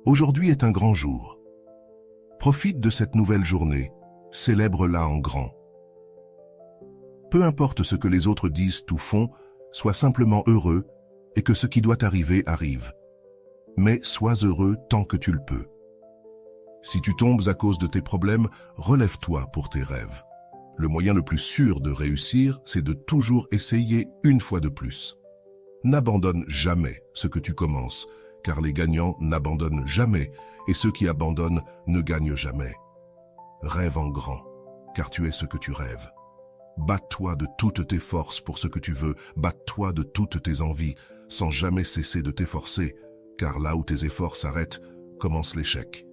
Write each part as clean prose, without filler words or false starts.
Aujourd'hui est un grand jour. Profite de cette nouvelle journée, célèbre-la en grand. Peu importe ce que les autres disent ou font, sois simplement heureux et que ce qui doit arriver arrive. Mais sois heureux tant que tu le peux. Si tu tombes à cause de tes problèmes, relève-toi pour tes rêves. Le moyen le plus sûr de réussir, c'est de toujours essayer une fois de plus. N'abandonne jamais ce que tu commences, car les gagnants n'abandonnent jamais, et ceux qui abandonnent ne gagnent jamais. Rêve en grand, car tu es ce que tu rêves. Bats-toi de toutes tes forces pour ce que tu veux, bats-toi de toutes tes envies, sans jamais cesser de t'efforcer, car là où tes efforts s'arrêtent, commence l'échec.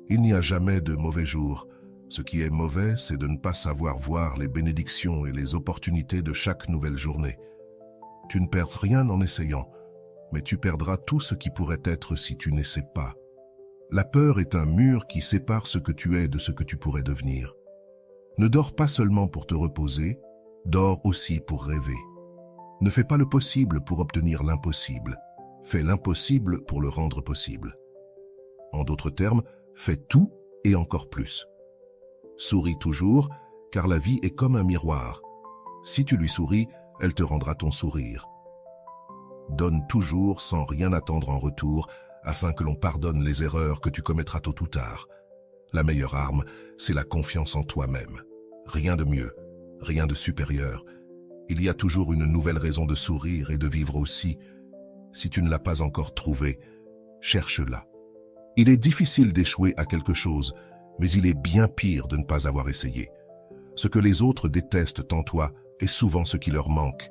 Il n'y a jamais de mauvais jours. Ce qui est mauvais, c'est de ne pas savoir voir les bénédictions et les opportunités de chaque nouvelle journée. Tu ne perds rien en essayant, mais tu perdras tout ce qui pourrait être si tu n'essaies pas. La peur est un mur qui sépare ce que tu es de ce que tu pourrais devenir. Ne dors pas seulement pour te reposer, dors aussi pour rêver. Ne fais pas le possible pour obtenir l'impossible. Fais l'impossible pour le rendre possible. En d'autres termes, fais tout et encore plus. Souris toujours, car la vie est comme un miroir. Si tu lui souris, elle te rendra ton sourire. Donne toujours sans rien attendre en retour, afin que l'on pardonne les erreurs que tu commettras tôt ou tard. La meilleure arme, c'est la confiance en toi-même. Rien de mieux, rien de supérieur. Il y a toujours une nouvelle raison de sourire et de vivre aussi. Si tu ne l'as pas encore trouvée, cherche-la. Il est difficile d'échouer à quelque chose, mais il est bien pire de ne pas avoir essayé. Ce que les autres détestent en toi est souvent ce qui leur manque.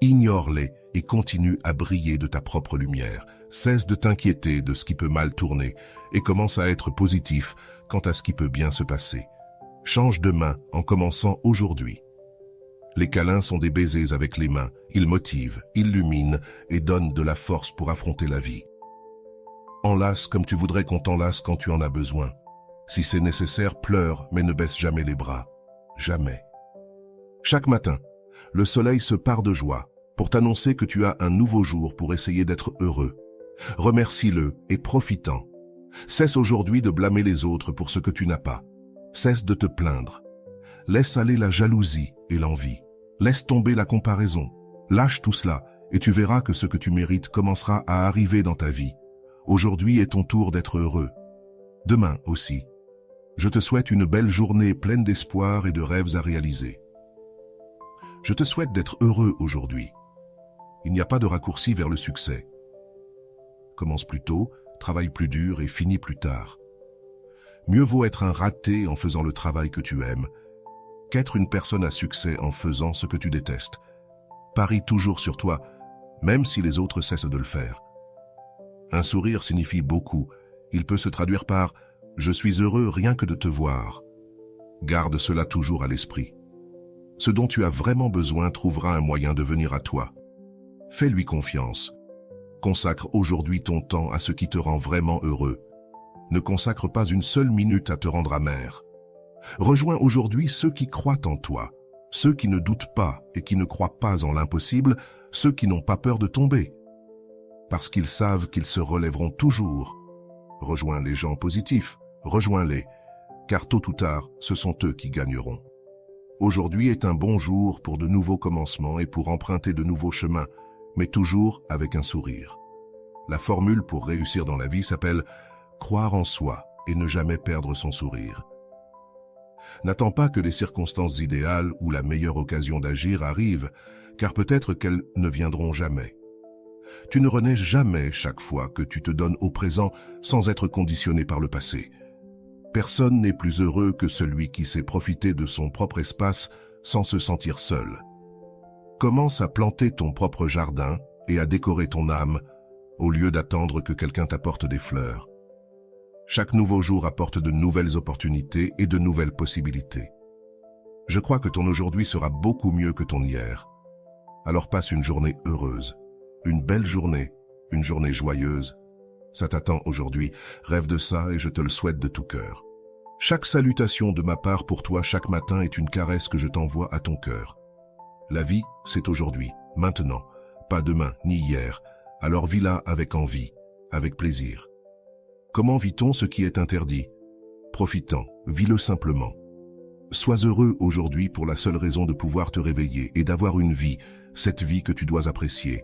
Ignore-les et continue à briller de ta propre lumière. Cesse de t'inquiéter de ce qui peut mal tourner et commence à être positif quant à ce qui peut bien se passer. Change de main en commençant aujourd'hui. Les câlins sont des baisers avec les mains. Ils motivent, illuminent et donnent de la force pour affronter la vie. Enlace comme tu voudrais qu'on t'enlace quand tu en as besoin. Si c'est nécessaire, pleure, mais ne baisse jamais les bras. Jamais. Chaque matin, le soleil se pare de joie pour t'annoncer que tu as un nouveau jour pour essayer d'être heureux. Remercie-le et profitant. Cesse aujourd'hui de blâmer les autres pour ce que tu n'as pas. Cesse de te plaindre. Laisse aller la jalousie et l'envie. Laisse tomber la comparaison. Lâche tout cela et tu verras que ce que tu mérites commencera à arriver dans ta vie. Aujourd'hui est ton tour d'être heureux. Demain aussi. Je te souhaite une belle journée pleine d'espoir et de rêves à réaliser. Je te souhaite d'être heureux aujourd'hui. Il n'y a pas de raccourci vers le succès. Commence plus tôt, travaille plus dur et finis plus tard. Mieux vaut être un raté en faisant le travail que tu aimes, qu'être une personne à succès en faisant ce que tu détestes. Parie toujours sur toi, même si les autres cessent de le faire. Un sourire signifie beaucoup. Il peut se traduire par « Je suis heureux rien que de te voir ». Garde cela toujours à l'esprit. Ce dont tu as vraiment besoin trouvera un moyen de venir à toi. Fais-lui confiance. Consacre aujourd'hui ton temps à ce qui te rend vraiment heureux. Ne consacre pas une seule minute à te rendre amer. Rejoins aujourd'hui ceux qui croient en toi, ceux qui ne doutent pas et qui ne croient pas en l'impossible, ceux qui n'ont pas peur de tomber. Parce qu'ils savent qu'ils se relèveront toujours. Rejoins les gens positifs, rejoins-les, car tôt ou tard, ce sont eux qui gagneront. Aujourd'hui est un bon jour pour de nouveaux commencements et pour emprunter de nouveaux chemins, mais toujours avec un sourire. La formule pour réussir dans la vie s'appelle « croire en soi et ne jamais perdre son sourire ». N'attends pas que les circonstances idéales ou la meilleure occasion d'agir arrivent, car peut-être qu'elles ne viendront jamais. Tu ne renais jamais chaque fois que tu te donnes au présent sans être conditionné par le passé. Personne n'est plus heureux que celui qui sait profiter de son propre espace sans se sentir seul. Commence à planter ton propre jardin et à décorer ton âme, au lieu d'attendre que quelqu'un t'apporte des fleurs. Chaque nouveau jour apporte de nouvelles opportunités et de nouvelles possibilités. Je crois que ton aujourd'hui sera beaucoup mieux que ton hier. Alors passe une journée heureuse, une belle journée, une journée joyeuse. Ça t'attend aujourd'hui, rêve de ça et je te le souhaite de tout cœur. Chaque salutation de ma part pour toi chaque matin est une caresse que je t'envoie à ton cœur. La vie, c'est aujourd'hui, maintenant, pas demain ni hier. Alors vis-la avec envie, avec plaisir. Comment vit-on ce qui est interdit? Profitant, vis-le simplement. Sois heureux aujourd'hui pour la seule raison de pouvoir te réveiller et d'avoir une vie, cette vie que tu dois apprécier.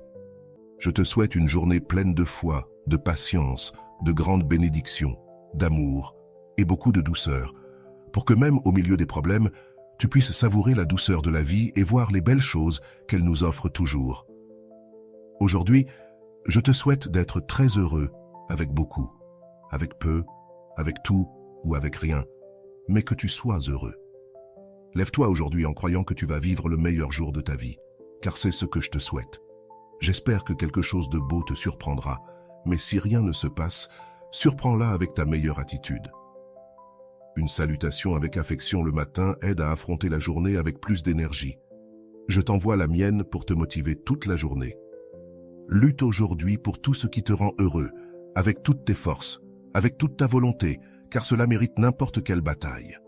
Je te souhaite une journée pleine de foi, de patience, de grandes bénédictions, d'amour et beaucoup de douceur, pour que même au milieu des problèmes, tu puisses savourer la douceur de la vie et voir les belles choses qu'elle nous offre toujours. Aujourd'hui, je te souhaite d'être très heureux avec beaucoup, avec peu, avec tout ou avec rien, mais que tu sois heureux. Lève-toi aujourd'hui en croyant que tu vas vivre le meilleur jour de ta vie, car c'est ce que je te souhaite. J'espère que quelque chose de beau te surprendra, mais si rien ne se passe, surprends-la avec ta meilleure attitude. Une salutation avec affection le matin aide à affronter la journée avec plus d'énergie. Je t'envoie la mienne pour te motiver toute la journée. Lutte aujourd'hui pour tout ce qui te rend heureux, avec toutes tes forces, avec toute ta volonté, car cela mérite n'importe quelle bataille.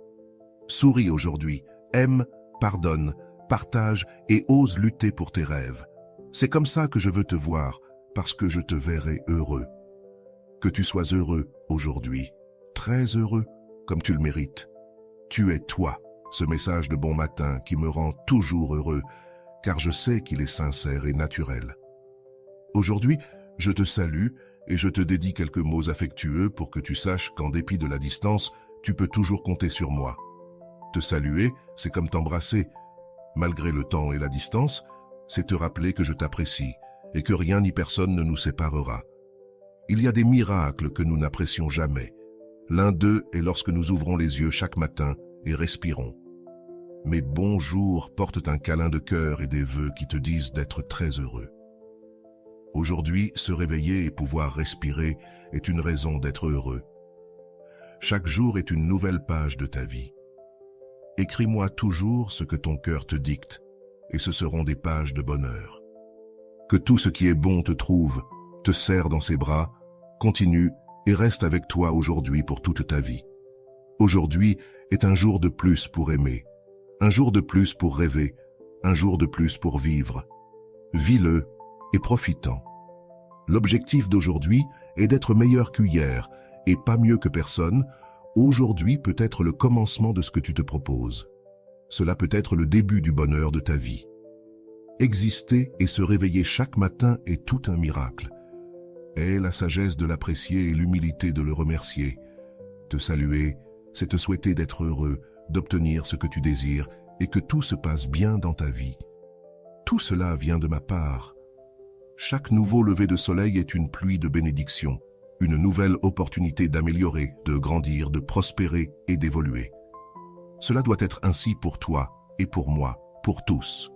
Souris aujourd'hui, aime, pardonne, partage et ose lutter pour tes rêves. C'est comme ça que je veux te voir, parce que je te verrai heureux. Que tu sois heureux aujourd'hui, très heureux, comme tu le mérites. Tu es toi, ce message de bon matin qui me rend toujours heureux, car je sais qu'il est sincère et naturel. Aujourd'hui, je te salue et je te dédie quelques mots affectueux pour que tu saches qu'en dépit de la distance, tu peux toujours compter sur moi. Te saluer, c'est comme t'embrasser. Malgré le temps et la distance, c'est te rappeler que je t'apprécie et que rien ni personne ne nous séparera. Il y a des miracles que nous n'apprécions jamais. L'un d'eux est lorsque nous ouvrons les yeux chaque matin et respirons. Mes bons jours portent un câlin de cœur et des vœux qui te disent d'être très heureux. Aujourd'hui, se réveiller et pouvoir respirer est une raison d'être heureux. Chaque jour est une nouvelle page de ta vie. Écris-moi toujours ce que ton cœur te dicte, et ce seront des pages de bonheur. Que tout ce qui est bon te trouve, te serre dans ses bras, continue et reste avec toi aujourd'hui pour toute ta vie. Aujourd'hui est un jour de plus pour aimer, un jour de plus pour rêver, un jour de plus pour vivre. Vis-le et profitant. L'objectif d'aujourd'hui est d'être meilleur qu'hier et pas mieux que personne. Aujourd'hui peut être le commencement de ce que tu te proposes. Cela peut être le début du bonheur de ta vie. Exister et se réveiller chaque matin est tout un miracle. Aie la sagesse de l'apprécier et l'humilité de le remercier. Te saluer, c'est te souhaiter d'être heureux, d'obtenir ce que tu désires et que tout se passe bien dans ta vie. Tout cela vient de ma part. Chaque nouveau lever de soleil est une pluie de bénédictions, une nouvelle opportunité d'améliorer, de grandir, de prospérer et d'évoluer. Cela doit être ainsi pour toi et pour moi, pour tous.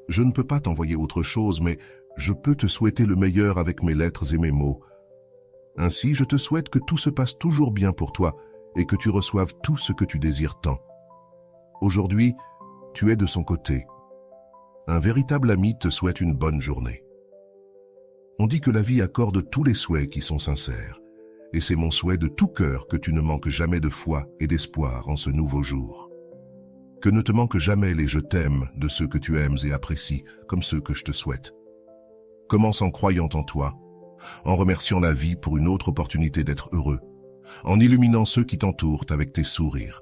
Je ne peux pas t'envoyer autre chose, mais je peux te souhaiter le meilleur avec mes lettres et mes mots. Ainsi, je te souhaite que tout se passe toujours bien pour toi et que tu reçoives tout ce que tu désires tant. Aujourd'hui, tu es de son côté. Un véritable ami te souhaite une bonne journée. On dit que la vie accorde tous les souhaits qui sont sincères, et c'est mon souhait de tout cœur que tu ne manques jamais de foi et d'espoir en ce nouveau jour. Que ne te manquent jamais les « je t'aime » de ceux que tu aimes et apprécies, comme ceux que je te souhaite. Commence en croyant en toi, en remerciant la vie pour une autre opportunité d'être heureux, en illuminant ceux qui t'entourent avec tes sourires.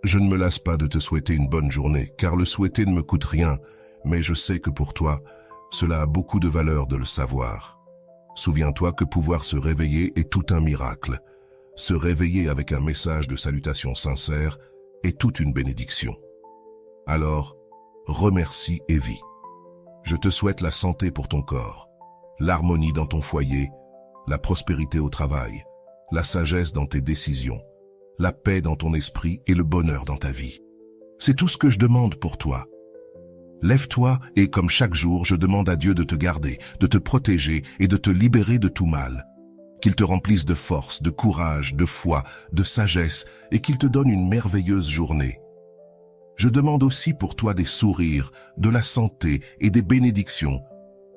Je ne me lasse pas de te souhaiter une bonne journée, car le souhaiter ne me coûte rien, mais je sais que pour toi, cela a beaucoup de valeur de le savoir. Souviens-toi que pouvoir se réveiller est tout un miracle. Se réveiller avec un message de salutation sincère est toute une bénédiction. Alors, remercie et vis. Je te souhaite la santé pour ton corps, l'harmonie dans ton foyer, la prospérité au travail, la sagesse dans tes décisions, la paix dans ton esprit et le bonheur dans ta vie. C'est tout ce que je demande pour toi. Lève-toi et comme chaque jour, je demande à Dieu de te garder, de te protéger et de te libérer de tout mal. Qu'il te remplisse de force, de courage, de foi, de sagesse et qu'il te donne une merveilleuse journée. Je demande aussi pour toi des sourires, de la santé et des bénédictions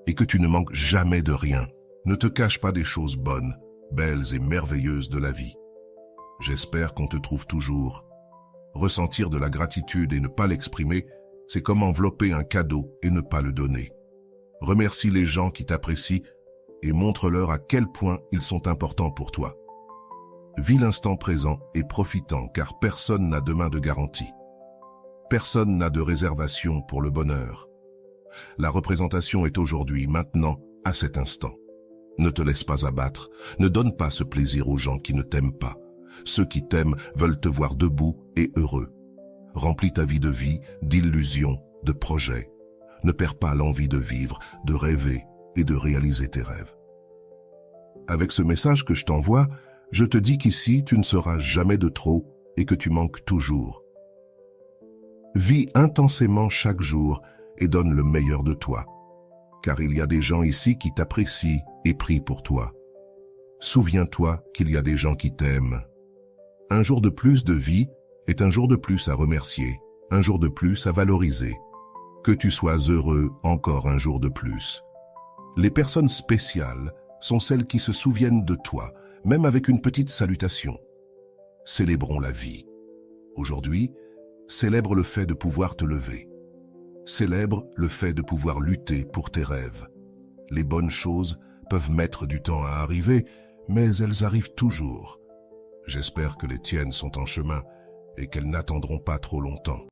et que tu ne manques jamais de rien. Ne te cache pas des choses bonnes, belles et merveilleuses de la vie. J'espère qu'on te trouve toujours. Ressentir de la gratitude et ne pas l'exprimer, c'est comme envelopper un cadeau et ne pas le donner. Remercie les gens qui t'apprécient et montre-leur à quel point ils sont importants pour toi. Vis l'instant présent et profitant, car personne n'a demain de garantie. Personne n'a de réservation pour le bonheur. La représentation est aujourd'hui, maintenant, à cet instant. Ne te laisse pas abattre, ne donne pas ce plaisir aux gens qui ne t'aiment pas. Ceux qui t'aiment veulent te voir debout et heureux. Remplis ta vie, d'illusions, de projets. Ne perds pas l'envie de vivre, de rêver et de réaliser tes rêves. Avec ce message que je t'envoie, je te dis qu'ici, tu ne seras jamais de trop et que tu manques toujours. Vis intensément chaque jour et donne le meilleur de toi, car il y a des gens ici qui t'apprécient et prient pour toi. Souviens-toi qu'il y a des gens qui t'aiment. Un jour de plus de vie est un jour de plus à remercier, un jour de plus à valoriser. Que tu sois heureux encore un jour de plus. Les personnes spéciales sont celles qui se souviennent de toi, même avec une petite salutation. Célébrons la vie. Aujourd'hui, célèbre le fait de pouvoir te lever. Célèbre le fait de pouvoir lutter pour tes rêves. Les bonnes choses peuvent mettre du temps à arriver, mais elles arrivent toujours. J'espère que les tiennes sont en chemin et qu'elles n'attendront pas trop longtemps.